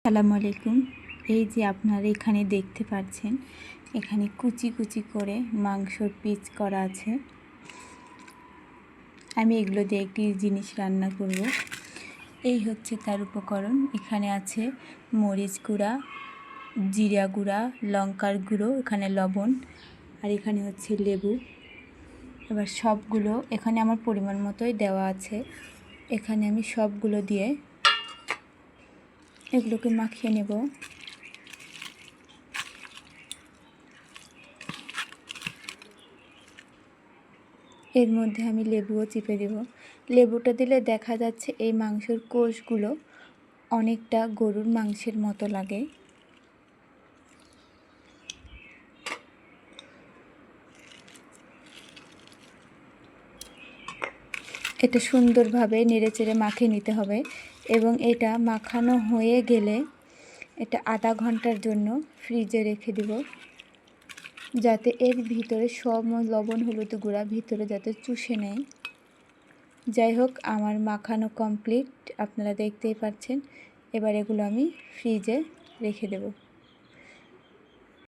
আসসালামু আলাইকুম। এই যে আপনারা এখানে দেখতে পাচ্ছেন, এখানে কুচি কুচি করে মাংসর পিস করা আছে। আমি এগুলো দিয়ে একটি জিনিস রান্না করব। এই হচ্ছে তার উপকরণ। এখানে আছে মরিচ গুঁড়া, জিরা গুঁড়া, লঙ্কার গুঁড়ো, এখানে লবণ, আর এখানে হচ্ছে লেবু। এবার সবগুলো এখানে আমার পরিমাণ মতোই দেওয়া আছে। এখানে আমি সবগুলো দিয়ে এগুলোকে মাখিয়ে নেব। এর মধ্যে আমি লেবুও চিপে দেব। লেবুটা দিলে দেখা যাচ্ছে এই মাংসের কোষগুলো অনেকটা গরুর মাংসের মতো লাগে। এটা সুন্দরভাবে নেড়েচেড়ে মাখিয়ে নিতে হবে এবং এটা মাখানো হয়ে গেলে এটা আধা ঘন্টার জন্য ফ্রিজে রেখে দেব, যাতে এর ভিতরে সব লবণ হলুদ গুঁড়া ভিতরে যাতে চুষে নেয়। যাই হোক, আমার মাখানো কমপ্লিট, আপনারা দেখতেই পাচ্ছেন। এবার এগুলো আমি ফ্রিজে রেখে দেব।